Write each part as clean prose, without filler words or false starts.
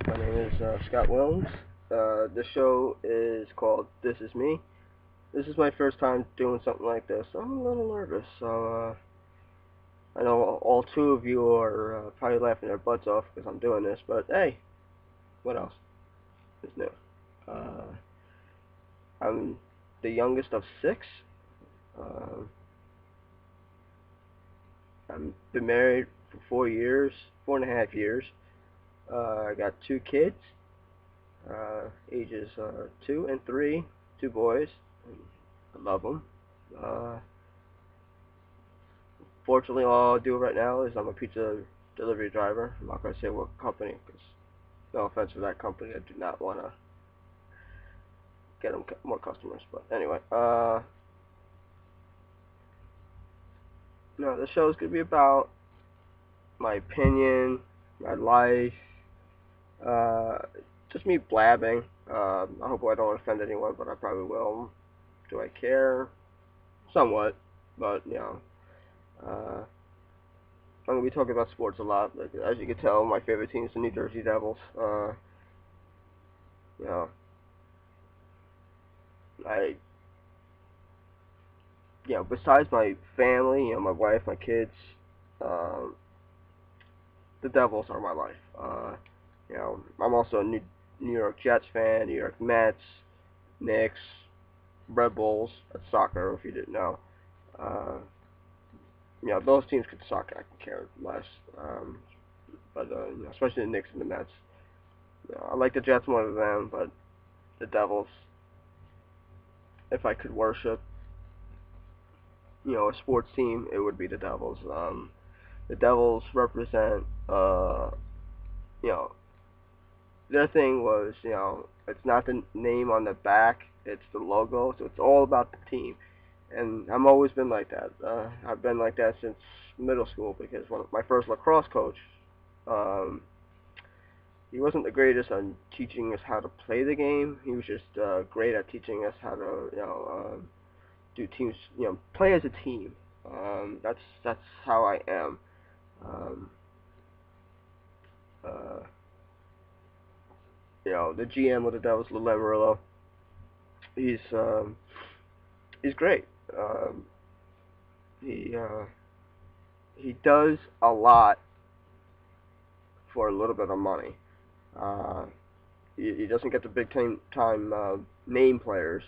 My name is Scott Williams. The show is called This Is Me. This is my first time doing something like this. So I'm a little nervous. So I know all two of you are probably laughing their butts off because I'm doing this. But hey, what else is new? Uh, I'm the youngest of six. Uh, I've been married for 4 years, 4.5 years. I got two kids. Ages 2 and 3, two boys. I love them. Uh, Fortunately, all I do right now is I'm a pizza delivery driver. I'm not going to say what company, because no offense to that company, I do not want to get them more customers. But anyway, no, the show is going to be about my opinion, my life, uh, just me blabbing. I hope I don't offend anyone, but I probably will. Do I care? Somewhat, but uh, I'm gonna be talking about sports a lot. Like, as you can tell, my favorite team is the New Jersey Devils. You know, I, besides my family, my wife, my kids, um, the Devils are my life. I'm also a New York Jets fan, New York Mets, Knicks, Red Bulls. That's soccer, if you didn't know. Uh, those teams could suck. I can care less. But especially the Knicks and the Mets. I like the Jets more than them, but the Devils, if I could worship, a sports team, it would be the Devils. The Devils represent, you know, their thing was, it's not the name on the back, it's the logo, so it's all about the team. And I've always been like that. I've been like that since middle school because my first lacrosse coach, um, he wasn't the greatest on teaching us how to play the game. He was just great at teaching us how to, do teams, play as a team. That's how I am. Um, uh, the GM of the Devils, Lou Lamoriello, he's he's great. Um, he he does a lot for a little bit of money. Uh, he doesn't get the big time name players.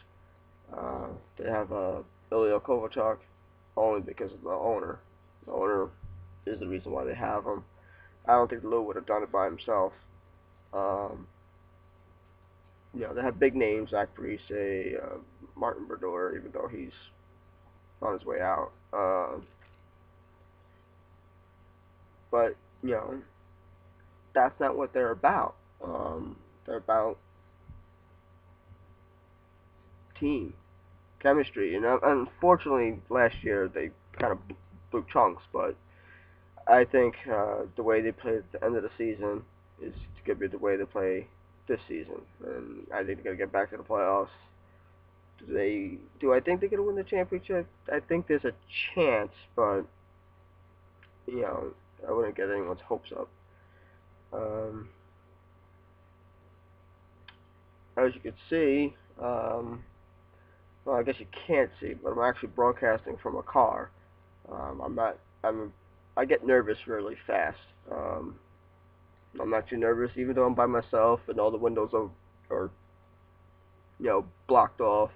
They have Ilya Kovalchuk only because of the owner. The owner is the reason why they have him. I don't think Lou would have done it by himself. Um, they have big names, Zach Parise, Martin Brodeur, even though he's on his way out. But, that's not what they're about. They're about team chemistry. And unfortunately, last year they kind of blew chunks, but I think the way they played at the end of the season is going to be the way they play this season. And I think they're going to get back to the playoffs. Do I think they're going to win the championship? I think there's a chance, but, I wouldn't get anyone's hopes up. As you can see, well, I guess you can't see, but I'm actually broadcasting from a car. I'm not. I get nervous really fast. I'm not too nervous, even though I'm by myself and all the windows are blocked off.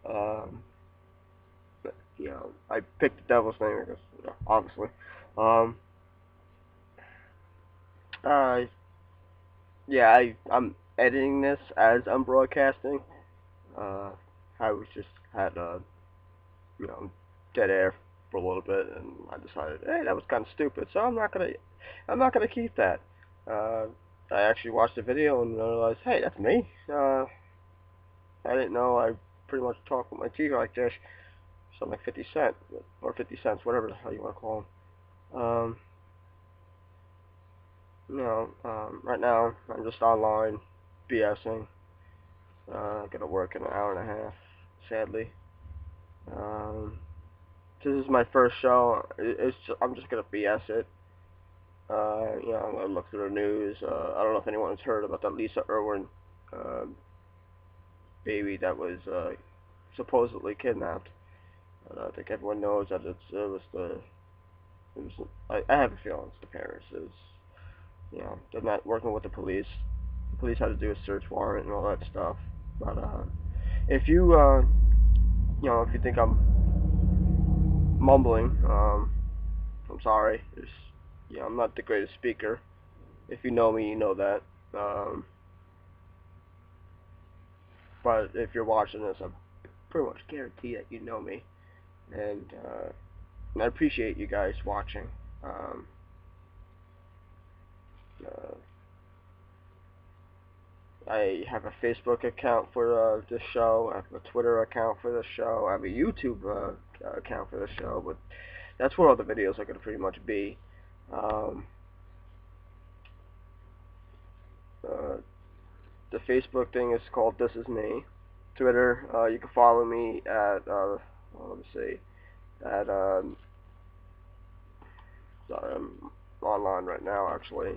Um, but, I picked the Devil's name because, obviously. Um, uh, I'm editing this as I'm broadcasting. Uh, I was just had you know dead air for a little bit, and I decided, hey, that was kind of stupid, so I'm not gonna keep that. Uh, I actually watched the video and realized, hey, that's me. I didn't know I pretty much talk with my teeth like this. Something like 50 cent or 50 cents, whatever the hell you want to call them. Right now I'm just online BSing. I gotta work in an hour and a half, sadly. Um, this is my first show. I'm just gonna BS it. I'm gonna look through the news. I don't know if anyone's heard about that Lisa Irwin uh, baby that was supposedly kidnapped. I think everyone knows that it was. I have a feeling it's the parents. They're not working with the police. The police had to do a search warrant and all that stuff. But if if you think I'm mumbling, I'm sorry. I'm not the greatest speaker. If you know me, you know that. Um, but if you're watching this, I pretty much guarantee that you know me, and I appreciate you guys watching. Um, uh, I have a Facebook account for this show. I have a Twitter account for this show. I have a YouTube account for this show, but that's where all the videos are going to pretty much be. Um, uh, the Facebook thing is called This Is Me. Twitter, you can follow me at, let me see, at, sorry, I'm online right now actually.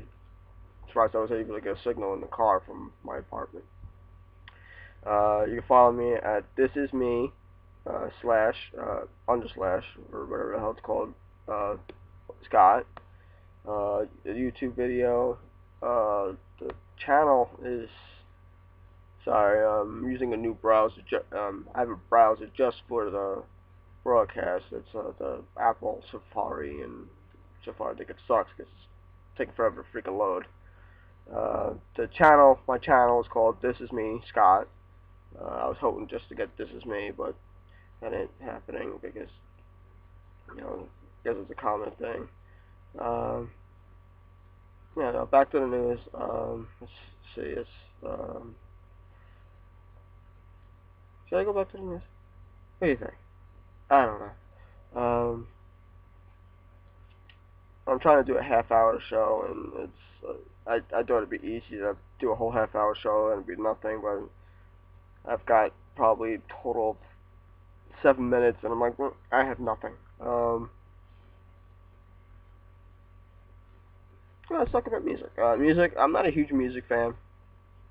Surprised I was able to get a signal in the car from my apartment. You can follow me at This Is Me, slash, underslash, or whatever the hell it's called, Scott. The YouTube video, the channel is, sorry, I'm using a new browser. I have a browser just for the broadcast. It's the Apple Safari, and so far I think it sucks because it's taking forever to freaking load. My channel is called This Is Me, Scott. I was hoping just to get This Is Me, but that ain't happening because, it's a common thing. No, back to the news. Let's see, should I go back to the news? What do you think? I don't know. I'm trying to do a half-hour show, and I thought it'd be easy to do a whole half-hour show and it'd be nothing, but I've got probably total of 7 minutes, and I'm like, I have nothing. Let's talk about music. Music. I'm not a huge music fan.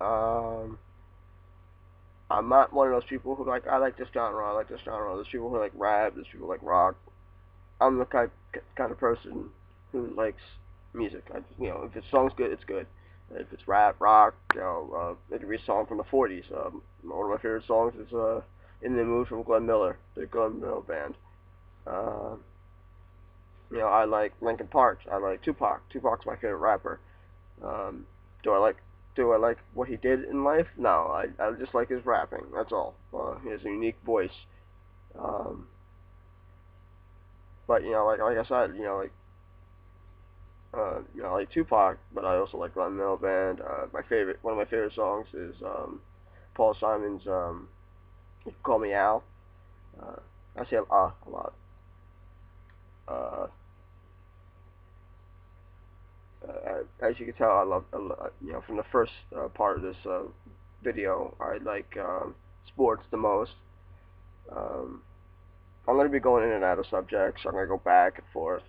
Um, I'm not one of those people who like, I like this genre, I like this genre. There's people who like rap, there's people who like rock. I'm the kind of person who likes music. If the song's good, it's good. If it's rap, rock, it could be a song from the 40s. One of my favorite songs is "In the Mood" from Glenn Miller, the Glenn Miller Band. Uh, I like Linkin Park. I like Tupac. Tupac's my favorite rapper. Um, do I like what he did in life? No, I just like his rapping. That's all. He has a unique voice. Um, but like I said, I like Tupac, but I also like Glenn Miller Band. One of my favorite songs is Paul Simon's "You Can Call Me Al." Uh, I say a lot. Uh, as you can tell, from the first part of this video, I like sports the most. Um, I'm going to be going in and out of subjects. I'm going to go back and forth.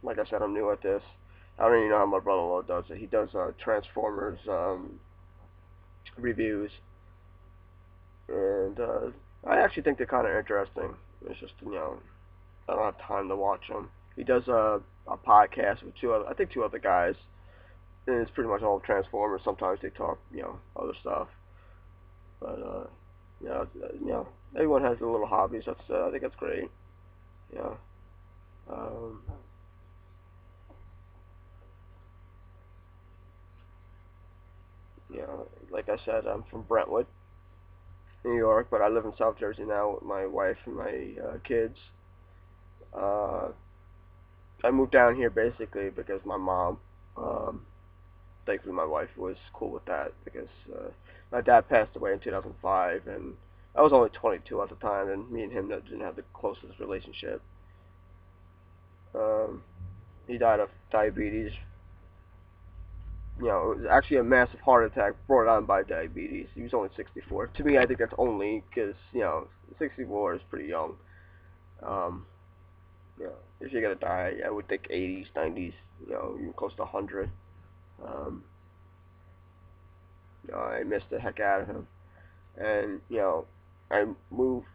Like I said, I'm new at this. I don't even know how my brother-in-law does it. He does Transformers reviews, and I actually think they're kind of interesting. It's just, I don't have time to watch them. He does a podcast with I think two other guys, and it's pretty much all Transformers. Sometimes they talk, other stuff, but everyone has their little hobbies. I think that's great. Yeah. Um, like I said, I'm from Brentwood, New York, but I live in South Jersey now with my wife and my kids. Uh, I moved down here basically because my mom, thankfully my wife was cool with that because my dad passed away in 2005, and I was only 22 at the time, and me and him didn't have the closest relationship. Um, he died of diabetes. It was actually a massive heart attack brought on by diabetes. He was only 64. To me, I think that's only because, 64 is pretty young. Um, if you're gonna die, I would think 80s, 90s. even close to 100. Um, I missed the heck out of him. And I moved.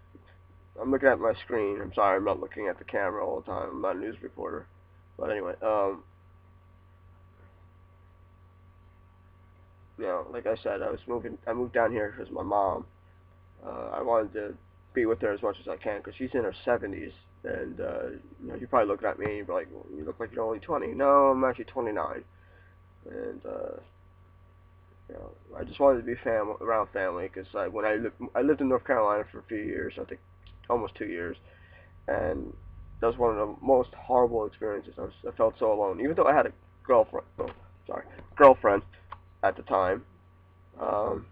I'm looking at my screen. I'm sorry, I'm not looking at the camera all the time. I'm not a news reporter. But anyway, like I said, I moved down here because my mom. I wanted to be with her as much as I can because she's in her 70s, and you're probably looking at me and you're like, well, you look like you're only 20. No, I'm actually 29, and I just wanted to be around family because when I lived in North Carolina for a few years, I think almost 2 years, and that was one of the most horrible experiences. I felt so alone, even though I had a girlfriend. Oh, sorry, girlfriend at the time. Um,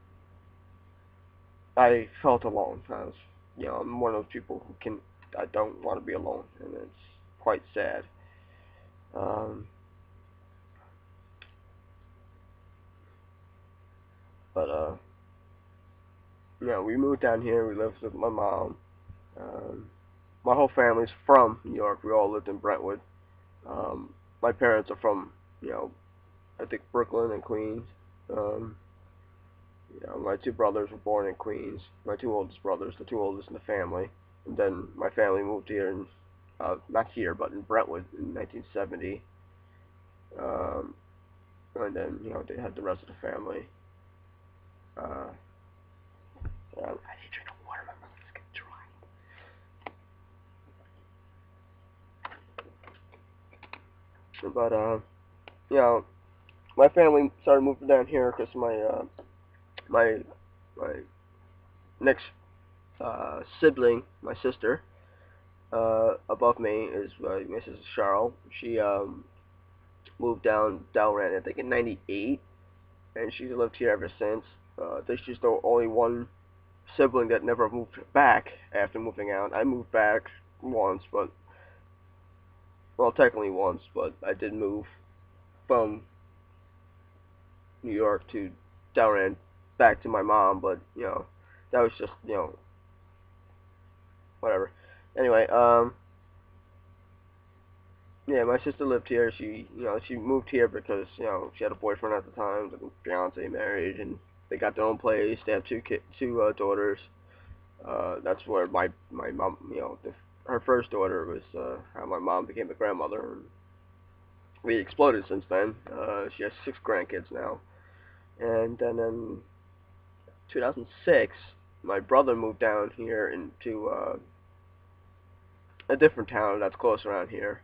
I felt alone. I'm one of those people who can. I don't want to be alone, and it's quite sad. Um, but we moved down here. We lived with my mom. Um, my whole family's from New York. We all lived in Brentwood. My parents are from, I think Brooklyn and Queens. Um, my two brothers were born in Queens. My two oldest brothers, the two oldest in the family. And then my family moved here not here, but in Brentwood in 1970. Um, and then, they had the rest of the family. Uh, I need to drink water. My mouth is getting dry. But, my family started moving down here because my, my next, sibling, my sister, above me is Mrs. Charles. She moved down Delran, I think in '98, and she's lived here ever since. There's just the only one sibling that never moved back after moving out. I moved back once, technically once, but I did move from New York to Delran back to my mom, but that was just whatever. Anyway, yeah, my sister lived here. She moved here because she had a boyfriend at the time, the fiance married, and they got their own place. They have two daughters. That's where my mom, her first daughter was how my mom became a grandmother. And we exploded since then. She has 6 grandkids now. And then in 2006, my brother moved down here into a different town that's close around here.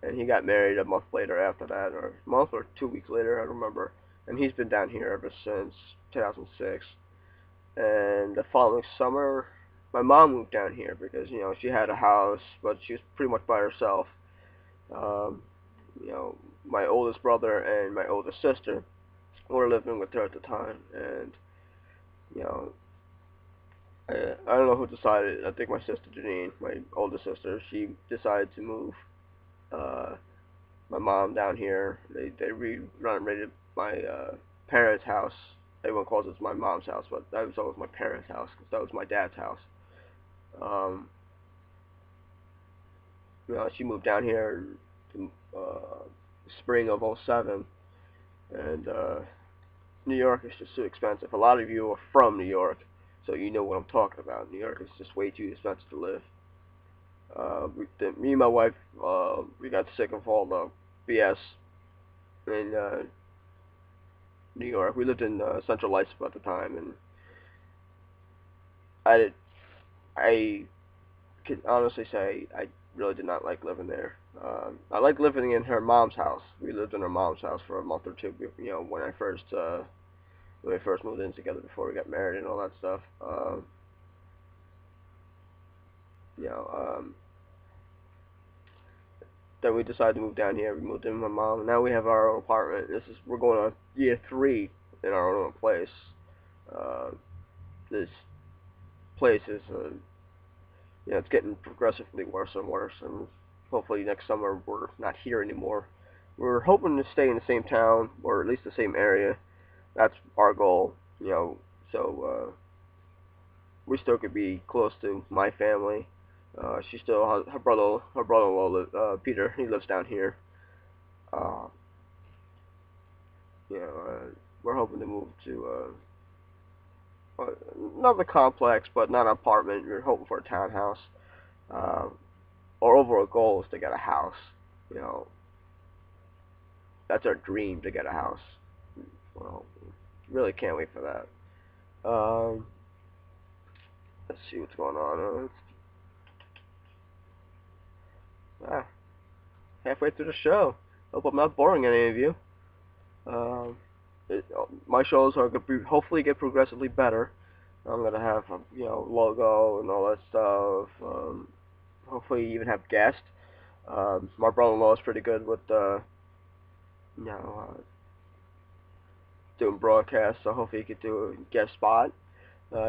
And he got married a month later after that, or a month or 2 weeks later, I don't remember. And he's been down here ever since 2006. And the following summer, my mom moved down here because she had a house, but she was pretty much by herself. Um, my oldest brother and my oldest sister were living with her at the time, and you know, I don't know who decided. I think my sister Janine, my oldest sister, she decided to move uh, my mom down here. They renovated my parents' house. Everyone calls it my mom's house, but that was always my parents' house because that was my dad's house. Um, she moved down here in spring of '07, and New York is just too expensive. A lot of you are from New York, so you know what I'm talking about. New York is just way too expensive to live. Me and my wife, we got sick of all the BS in New York. We lived in Central Islip at the time, and I I can honestly say I really did not like living there. I liked living in her mom's house. We lived in her mom's house for a month or two, when we first moved in together before we got married and all that stuff. You know, um, then we decided to move down here. We moved in with my mom. Now we have our own apartment. We're going on year 3 in our own place. Uh, this place is it's getting progressively worse and worse, and hopefully next summer we're not here anymore. We're hoping to stay in the same town or at least the same area. That's our goal, so we still could be close to my family. She still has her brother-in-law, Peter. He lives down here. Uh, we're hoping to move to not the complex, but not an apartment. We're hoping for a townhouse. Uh, our overall goal is to get a house. You know, that's our dream, to get a house. Well, really can't wait for that. Let's see what's going on. Ah, halfway through the show. Hope I'm not boring any of you. Um, my shows are going to hopefully get progressively better. I'm gonna have a, logo and all that stuff. Hopefully even have guests. My brother-in-law is pretty good with you know uh, doing broadcasts, so hopefully he could do a guest spot.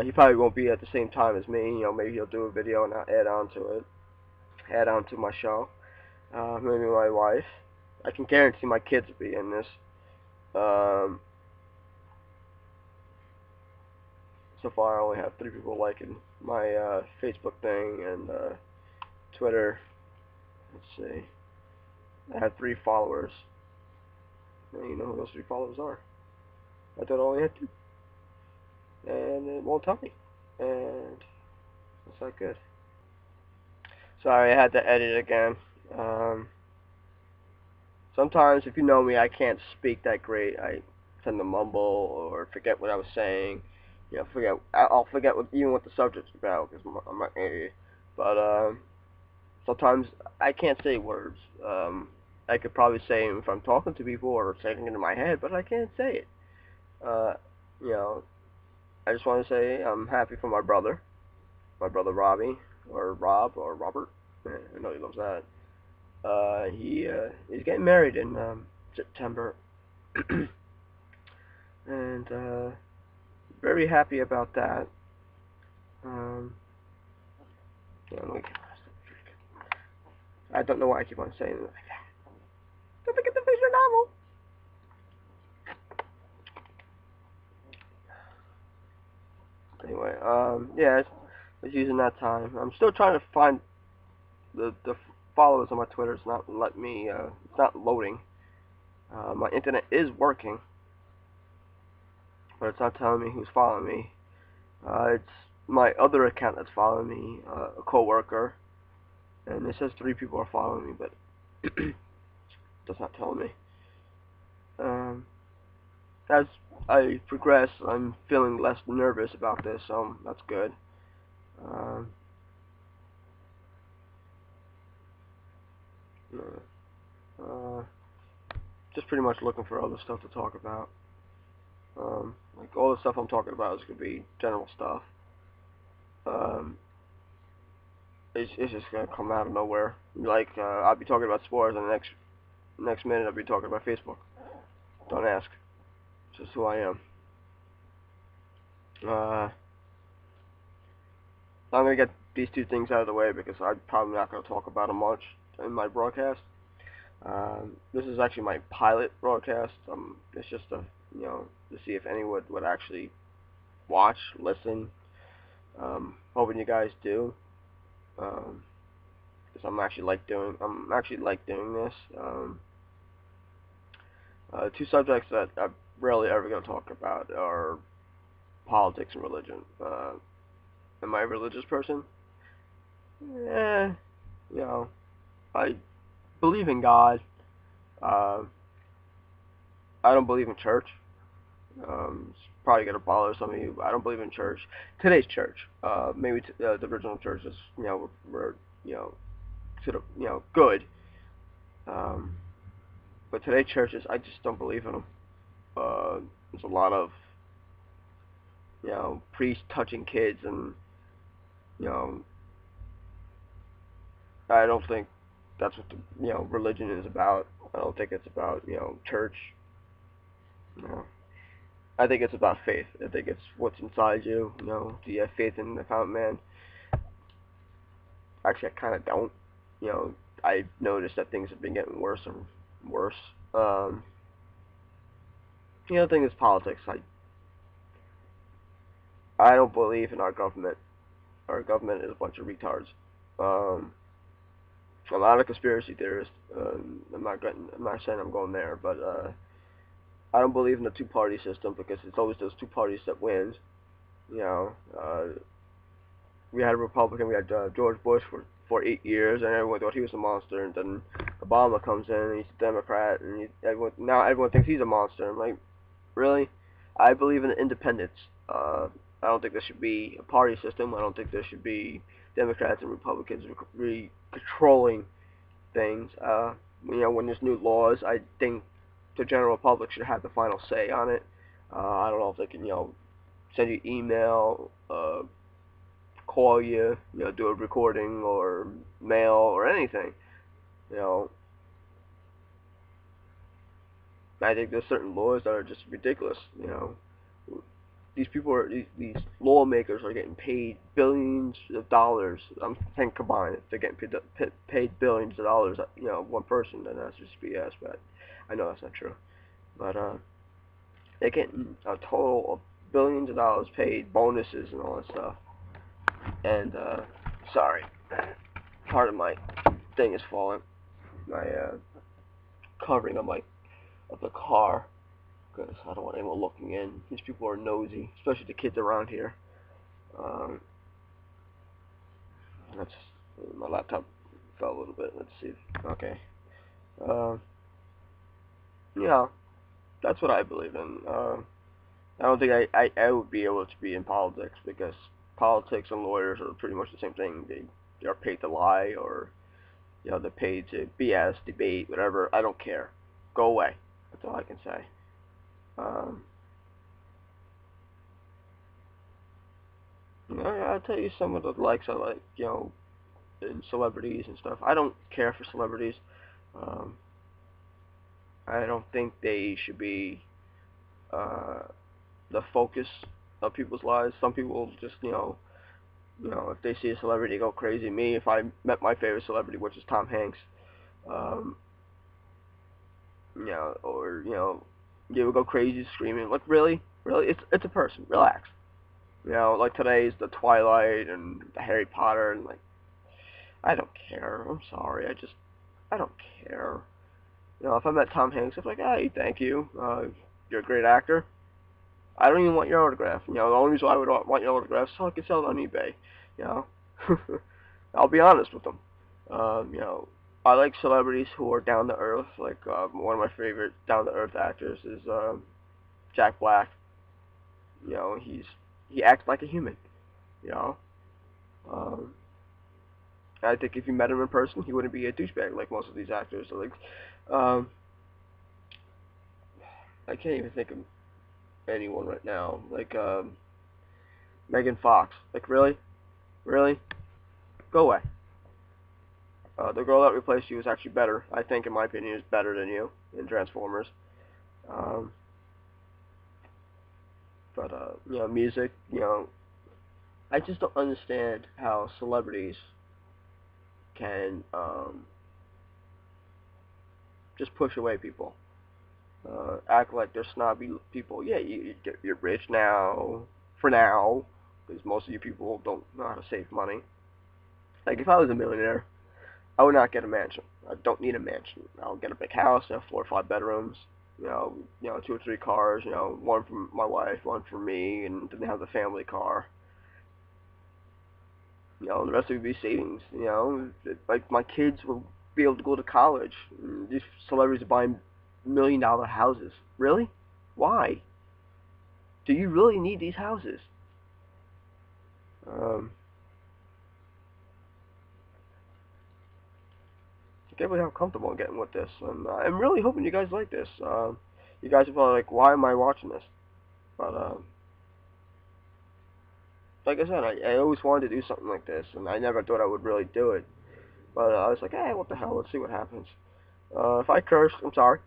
He probably won't be at the same time as me. Maybe he'll do a video and I'll add on to my show. Maybe my wife. I can guarantee my kids will be in this. Um, so far, I only have 3 people liking my Facebook thing and Twitter. Let's see. I have 3 followers. And you know who those 3 followers are. I thought I only had 2. And it won't tell me. And that's not good. Sorry, I had to edit again. Sometimes, if you know me, I can't speak that great. I tend to mumble or forget what I was saying. I'll forget even what the subject's about because I'm an idiot. But sometimes I can't say words. I could probably say them if I'm talking to people or saying it in my head, but I can't say it. Uh, you know, I just want to say I'm happy for my brother Robbie, or Rob, or Robert. I know he loves that. He's getting married in September, and very happy about that. Yeah, I don't know why I keep on saying it like that. Don't forget to finish your novel. Anyway, yeah, I was using that time. I'm still trying to find the followers on my Twitter. It's not letting me. It's not loading. My internet is working, but it's not telling me who's following me. It's my other account that's following me, a coworker, and it says 3 people are following me, but does not tell me. As I progress, I'm feeling less nervous about this, so that's good. Uh, just pretty much looking for other stuff to talk about. Like all the stuff I'm talking about is gonna be general stuff. It's just gonna come out of nowhere. Like I'll be talking about sports, and the next minute I'll be talking about Facebook. Don't ask. It's just who I am. I'm gonna get these 2 things out of the way because I'm probably not gonna talk about them much in my broadcast. This is actually my pilot broadcast. It's just to see if anyone would actually watch, listen. Hoping you guys do. Because I'm actually like doing this. 2 subjects that I'm rarely ever going to talk about are politics and religion. Am I a religious person? Yeah, I believe in God. I don't believe in church. It's probably gonna bother some of you, but I don't believe in church. Today's church, maybe the original churches, were sort of good. But today's churches, I just don't believe in them. There's a lot of priests touching kids, and I don't think that's what the religion is about. I don't think it's about church. I think it's about faith. I think it's what's inside you. Do you have faith in the fountain man? Actually, I kind of don't. I've noticed that things have been getting worse and worse. The other thing is politics. I don't believe in our government. Our government is a bunch of retards. a lot of conspiracy theorists. I'm not saying I'm going there, but I don't believe in the two-party system because it's always those two parties that wins. You know, we had a Republican, we had George Bush for 8 years, and everyone thought he was a monster. And then Obama comes in, and he's a Democrat, and now everyone thinks he's a monster. I'm like, really? I believe in independence. I don't think there should be a party system. I don't think there should be Democrats and Republicans controlling things. When there's new laws, I think the general public should have the final say on it. I don't know if they can, send you email, call you, do a recording or mail or anything. You know, I think there's certain laws that are just ridiculous. These people these lawmakers are getting paid billions of dollars. I'm saying combined, if they're getting paid billions of dollars, one person, then that's just BS. But I know that's not true. But they're getting a total of billions of dollars paid, bonuses and all that stuff. And sorry, part of my thing is falling. My covering of the car, because I don't want anyone looking in. These people are nosy, especially the kids around here. That's my laptop fell a little bit. Let's see. Okay. Yeah, that's what I believe in. I don't think I would be able to be in politics because politics and lawyers are pretty much the same thing. They are paid to lie, or they're paid to BS, debate, whatever. I don't care. Go away. That's all I can say. I'll tell you some of the likes I like, in celebrities and stuff. I don't care for celebrities. Um, I don't think they should be the focus of people's lives. Some people just, if they see a celebrity, they go crazy. Me, if I met my favorite celebrity, which is Tom Hanks, um, or you would go crazy screaming. Like, really, it's a person. Relax. Like today's the Twilight and the Harry Potter, and like, I don't care. I'm sorry. I don't care. If I met Tom Hanks, I'm like, hey, thank you. You're a great actor. I don't even want your autograph. The only reason why I would want your autograph is so I can sell it on eBay. You know, I'll be honest with them. I like celebrities who are down to earth. Like one of my favorite down to earth actors is Jack Black. He acts like a human. You know, um, I think if you met him in person, he wouldn't be a douchebag like most of these actors. So like, um, I can't even think of anyone right now. Like Megan Fox. Like really, go away. The girl that replaced you is actually better. I think, in my opinion, is better than you in Transformers. Um, but music. I just don't understand how celebrities can just push away people. Act like they're snobby people. Yeah, you're rich now, for now, because most of you people don't know how to save money. Like, if I was a millionaire, I would not get a mansion. I don't need a mansion. I'll get a big house, have 4 or 5 bedrooms, two or three cars, one for my wife, one for me, and then have the family car. The rest of it would be savings. Like my kids will be able to go to college. These celebrities are buying $1 million houses. Really? Why? Do you really need these houses? I can't believe how comfortable I'm getting with this, and I'm really hoping you guys like this. You guys are probably like, why am I watching this? But like I said, I always wanted to do something like this, and I never thought I would really do it. But I was like, hey, what the hell? Let's see what happens. If I curse, I'm sorry.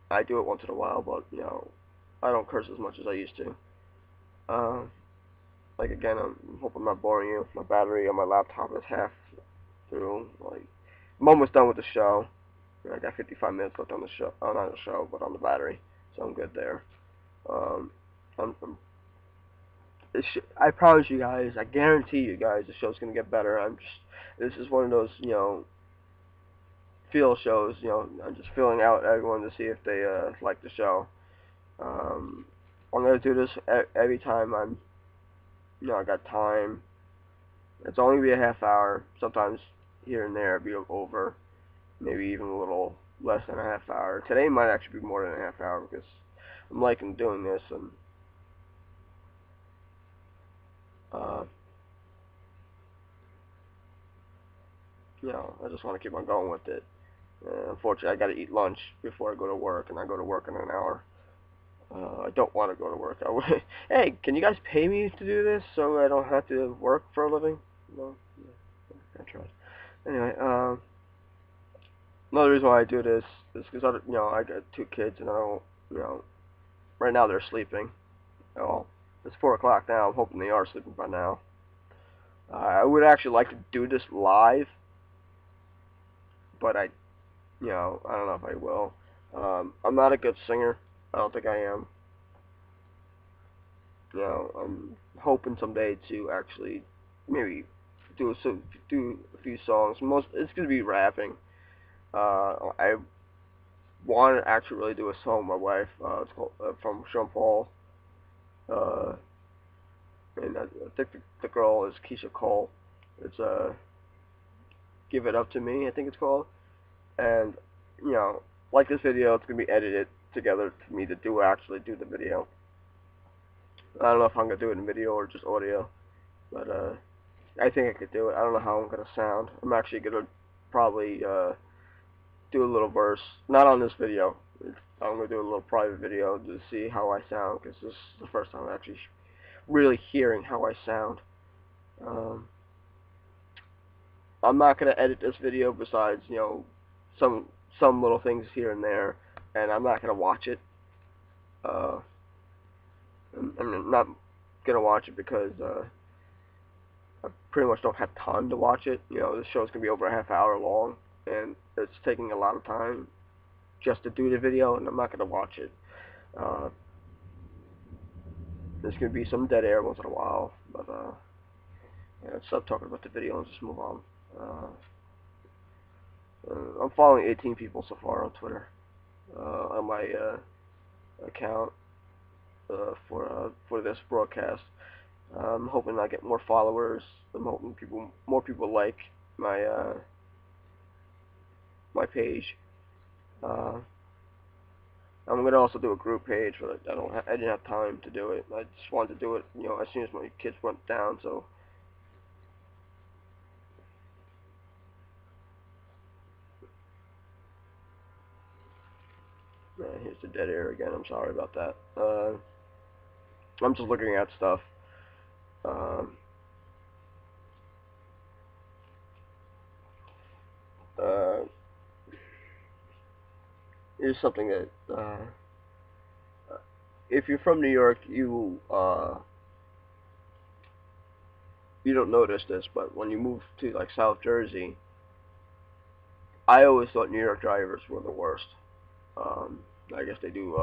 I do it once in a while, but I don't curse as much as I used to. Uh, like again, I'm hoping I'm not boring you. My battery on my laptop is half through. Like, I'm almost done with the show. I got 55 minutes left on the show. Oh, not the show, but on the battery, so I'm good there. Um, I'm I promise you guys, I guarantee you guys, the show's gonna get better. This is one of those, feel shows. You know, I'm just feeling out everyone to see if they like the show. Um, I'm gonna do this every time I got time. It's only gonna be a half hour. Sometimes here and there it'll be over, maybe even a little less than a half hour. Today might actually be more than a half hour because I'm liking doing this, and uh, I just want to keep on going with it. Unfortunately, I got to eat lunch before I go to work, and I go to work in an hour. I don't want to go to work. Hey, can you guys pay me to do this so I don't have to work for a living? No, I tried. Anyway, another reason why I do this is because I got two kids, and I don't, right now they're sleeping. Well, it's 4 o'clock now. I'm hoping they are sleeping by now. I would actually like to do this live, but I don't know if I will. I'm not a good singer. I don't think I am. I'm hoping someday to actually maybe do a few songs. Most it's gonna be rapping. I want to actually really do a song with my wife. It's called from Sean Paul. Uh, and I think the girl is Keisha Cole. It's Give It Up to Me, I think it's called. And like this video, it's gonna be edited together to me to actually do the video. I don't know if I'm gonna do it in video or just audio, but I think I could do it. I don't know how I'm gonna sound. I'm actually gonna probably do a little verse, not on this video. I'm gonna do a little private video to see how I sound, because this is the first time I'm actually really hearing how I sound. Um, I'm not gonna edit this video besides some little things here and there, and I'm not gonna watch it. Uh, I'm not gonna watch it because I pretty much don't have time to watch it. This show's gonna be over a half hour long, and it's taking a lot of time just to do the video, and I'm not gonna watch it. Uh, there's gonna be some dead air once in a while, but let's stop talking about the video and just move on. I'm following 18 people so far on Twitter on my account for this broadcast. I'm hoping I get more followers. I'm hoping more people like my my page. I'm gonna also do a group page, but I didn't have time to do it. I just wanted to do it, as soon as my kids went down. So here's the dead air again. I'm sorry about that. I'm just looking at stuff. Um, uh, Here's something that if you're from New York, you don't notice this, but when you move to like South Jersey, I always thought New York drivers were the worst. I guess they do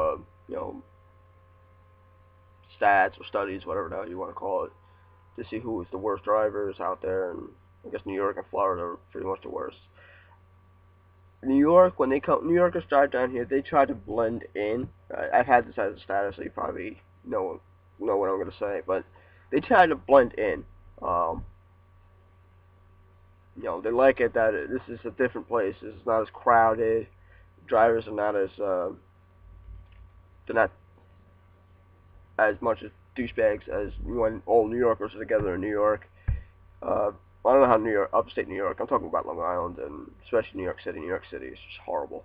stats or studies, whatever the hell you want to call it, to see who is the worst drivers out there, and I guess New York and Florida are pretty much the worst. New York, when New Yorkers drive down here, they try to blend in. I've had this as a status, so you probably know what I'm gonna say, but they try to blend in. Um, they like it that this is a different place. It's not as crowded. Drivers are not as they're not as much as douchebags as when all New Yorkers are together in New York. I don't know how upstate New York. I'm talking about Long Island and especially New York City. New York City is just horrible.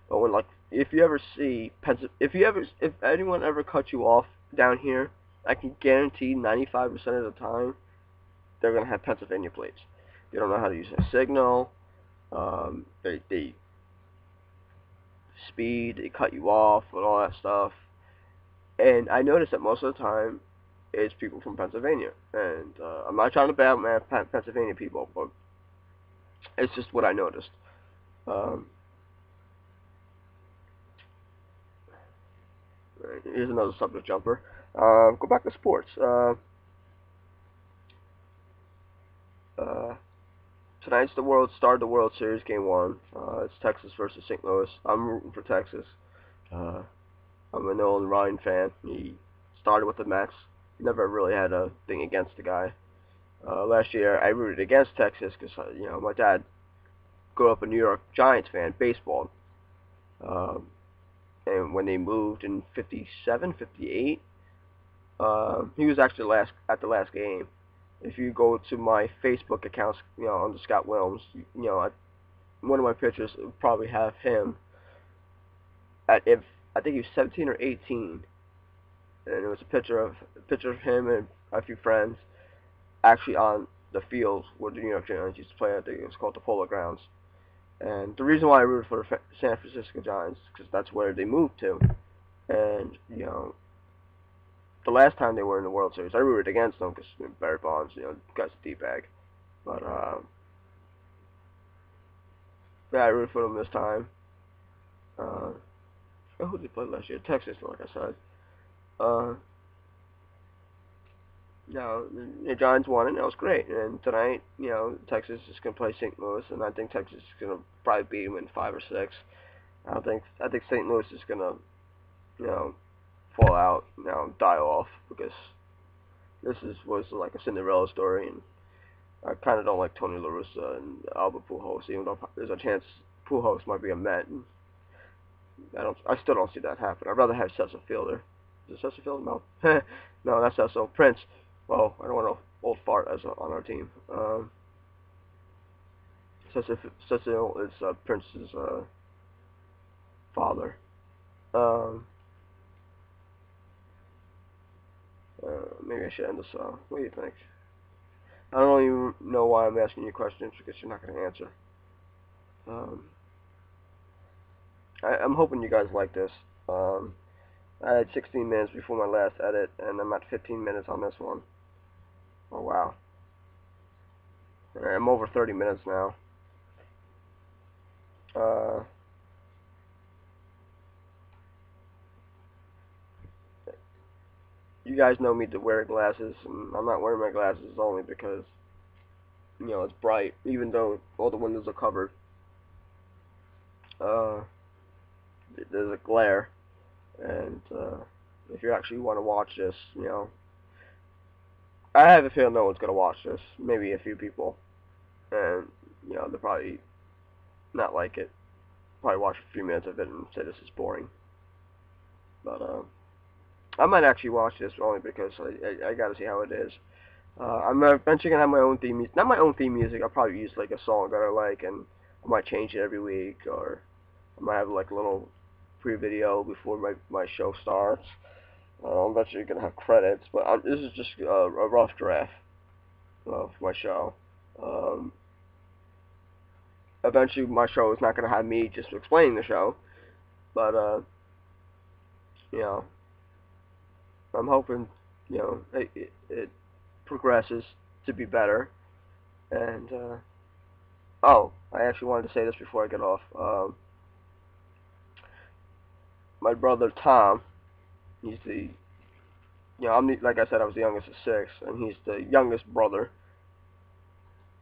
But when if you ever see if anyone ever cuts you off down here, I can guarantee 95% of the time they're gonna have Pennsylvania plates. They don't know how to use a signal. They speed. They cut you off and all that stuff. And I noticed that most of the time it's people from Pennsylvania. And I'm not trying to badmouth Pennsylvania people, but it's just what I noticed. Here's another subject jumper. Go back to sports. tonight's the World Series game one. It's Texas versus St. Louis. I'm rooting for Texas. Uh, I'm a Nolan Ryan fan. He started with the Mets. Never really had a thing against the guy. Last year I rooted against Texas because my dad grew up a New York Giants fan, baseball. Um, and when they moved in '57, '58, he was actually at the last game. If you go to my Facebook accounts, under Scott Williams, one of my pictures would probably have him at if I think he was 17 or 18, and it was a picture of him and a few friends actually on the field where the New York Giants used to play. I think it was called the Polo Grounds. And the reason why I rooted for the San Francisco Giants is because that's where they moved to. And the last time they were in the World Series, I rooted against them because Barry Bonds, guy's a d-bag. But yeah, I rooted for them this time. Who did they play last year? Texas, like I said. Uh, the Giants won and that was great. And tonight, Texas is gonna play St. Louis, and I think Texas is gonna probably beat them in 5 or 6. I think St. Louis is gonna, you know, fall out, die off because was like a Cinderella story, and I kind of don't like Tony La Russa and Albert Pujols, even though there's a chance Pujols might be a Met. And I still don't see that happen. I'd rather have Cecil Fielder. Is it Cecil Fielder? No, no, that's Cecil Prince. Well, I don't want an old fart on our team. Cecil is Prince's father. Um, Maybe I should end this. What do you think? I don't even know why I'm asking you questions because you're not going to answer. Um, I'm hoping you guys like this. I had 16 minutes before my last edit, and I'm at 15 minutes on this one. Oh, wow. I'm over 30 minutes now. You guys know me to wear glasses, and I'm not wearing my glasses only because, it's bright, even though all the windows are covered. Uh, there's a glare, and if you actually want to watch this, I have a feeling no one's going to watch this, maybe a few people, and, they'll probably not like it, probably watch a few minutes of it and say this is boring, but, I might actually watch this only because I gotta see how it is. I'm eventually gonna have my own theme music. Not my own theme music. I'll probably use like a song that I like, and I might change it every week, or I might have like a little pre-video before my show starts. I'm eventually gonna have credits, but this is just a rough draft of my show. Um, Eventually, my show is not gonna have me just explaining the show, but you know. I'm hoping, it progresses to be better. And, oh, I actually wanted to say this before I get off. My brother Tom, he's like I said, I was the youngest of 6, and he's the youngest brother.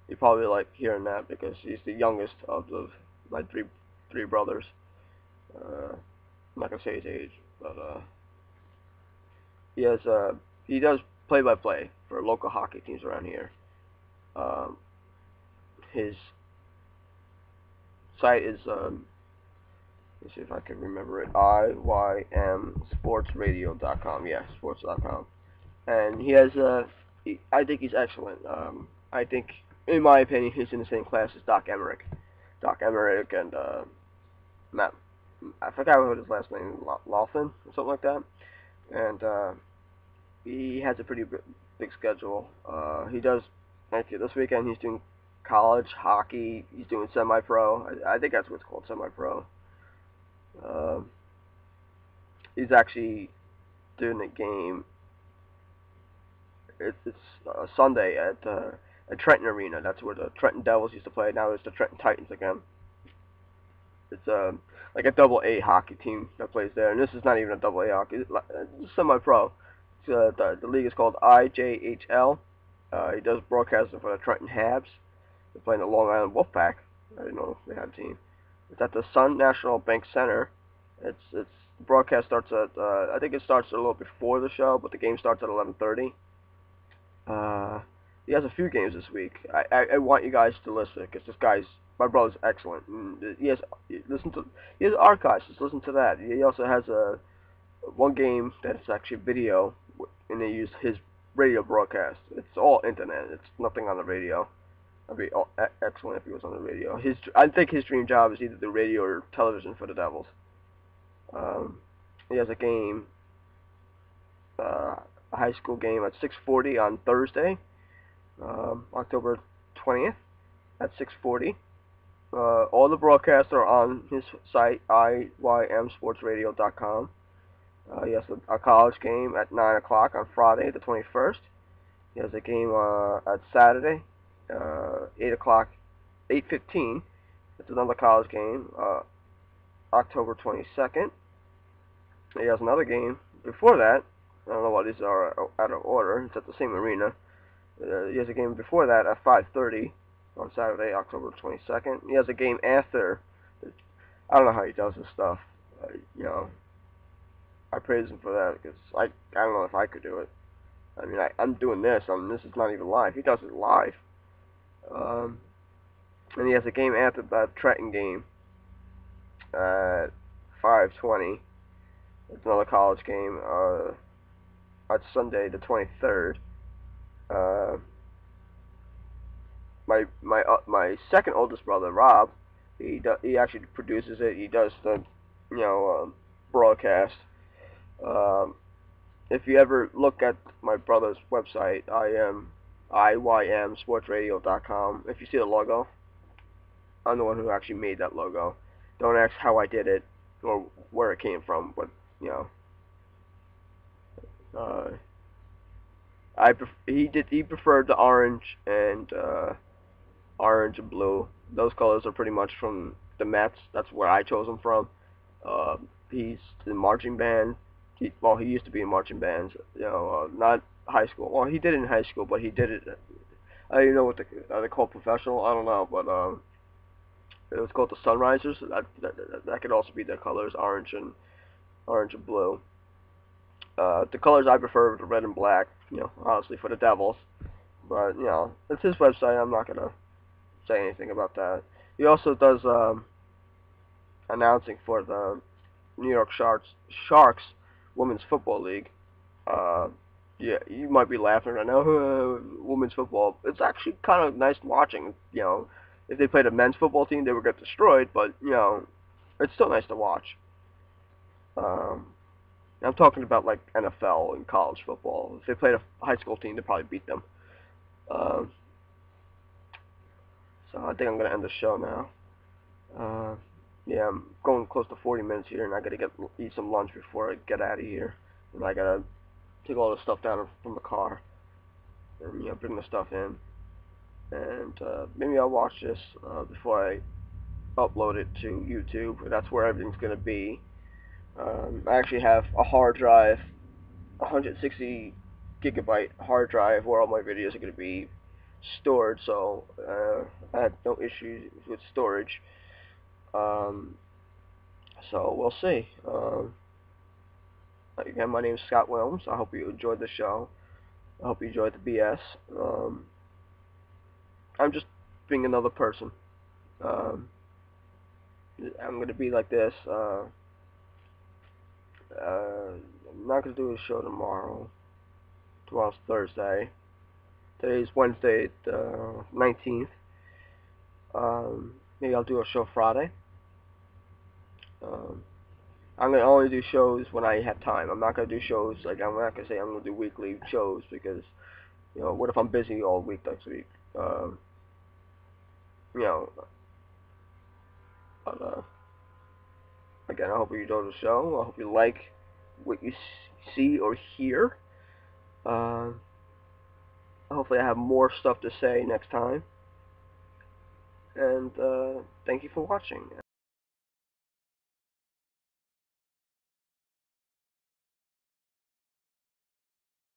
You probably like hearing that because he's the youngest of my three brothers. I'm not gonna say his age, but he does play-by-play for local hockey teams around here. His site is let me see if I can remember it. IYMSportsRadio.com. Yeah, sports.com. And he has I think he's excellent. I think, in my opinion, he's in the same class as Doc Emmerich. Doc Emmerich and Matt. I forgot what his last name, Laughlin or something like that. And he has a pretty big schedule. He does. Actually, this weekend he's doing college hockey. He's doing semi-pro. I think that's what it's called, semi-pro. He's actually doing a game. It's Sunday at Trenton Arena. That's where the Trenton Devils used to play. Now it's the Trenton Titans again. It's like a double A hockey team that plays there, and this is not even a double A hockey. It's semi-pro. The league is called IJHL. He does broadcasting for the Trenton Habs. They're playing the Long Island Wolfpack. I didn't know they had a team. It's at the Sun National Bank Center. It's the broadcast starts at I think it starts a little before the show, but the game starts at 11:30. Uh, he has a few games this week. I want you guys to listen because this guy's my brother's excellent. And he has archives. Just listen to that. He also has a one game that's actually video, and they use his radio broadcast. It's all internet. It's nothing on the radio. That'd be excellent if he was on the radio. I think his dream job is either the radio or television for the Devils. Um, he has a game, a high school game at 6:40 on Thursday, October 20th at 6:40. All the broadcasts are on his site, iymsportsradio.com. He has a college game at 9 o'clock on Friday, the 21st. He has a game at Saturday, 8 o'clock, 8:15. It's another college game, October 22nd. He has another game before that. I don't know why these are out of order. It's at the same arena. He has a game before that at 5:30 on Saturday, October 22nd. He has a game after. I don't know how he does this stuff. You know, I praise him for that because I don't know if I could do it. I mean, I'm doing this. This is not even live. He does it live. And he has a game after that Trenton game at 5:20. It's another college game. That's Sunday the 23rd. My second oldest brother, Rob, he actually produces it. He does the broadcast. Um, if you ever look at my brother's website, iymsportsradio.com. If you see the logo, I'm the one who actually made that logo. Don't ask how I did it or where it came from, but you know, uh, he preferred the orange and blue. Those colors are pretty much from the Mets. That's where I chose him from. Uh, he's in marching band. He used to be in marching bands. Not high school. Well, he did it in high school, but he did it. I don't even know what they call professional. I don't know, but it was called the Sunrisers. That could also be their colors, orange and blue. The colors I prefer are the red and black. Honestly, for the Devils. But it's his website. I'm not gonna say anything about that. He also does announcing for the New York Sharks Women's Football League. Yeah, you might be laughing right now. Women's football. It's actually kind of nice watching. If they played a men's football team, they would get destroyed. But it's still nice to watch. Um, I'm talking about like NFL and college football. If they played a high school team, they'd probably beat them. Um, so I think I'm gonna end the show now. Yeah, I'm going close to 40 minutes here, and I gotta eat some lunch before I get out of here. And I gotta take all the stuff down from the car, and bring the stuff in. And maybe I'll watch this before I upload it to YouTube. That's where everything's gonna be. I actually have a hard drive, 160 gigabyte hard drive, where all my videos are gonna be stored. So I had no issues with storage. So we'll see. Again, my name is Scott Williams. I hope you enjoyed the show. I hope you enjoyed the BS. I'm just being another person. I'm going to be like this. I'm not going to do a show tomorrow. Tomorrow's Thursday. Today's Wednesday, the 19th. Maybe I'll do a show Friday. I'm going to only do shows when I have time. I'm not going to do shows, like, I'm not going to say I'm going to do weekly shows because, what if I'm busy all week next week? But, again, I hope you enjoy the show. I hope you like what you see or hear. Hopefully I have more stuff to say next time. And thank you for watching.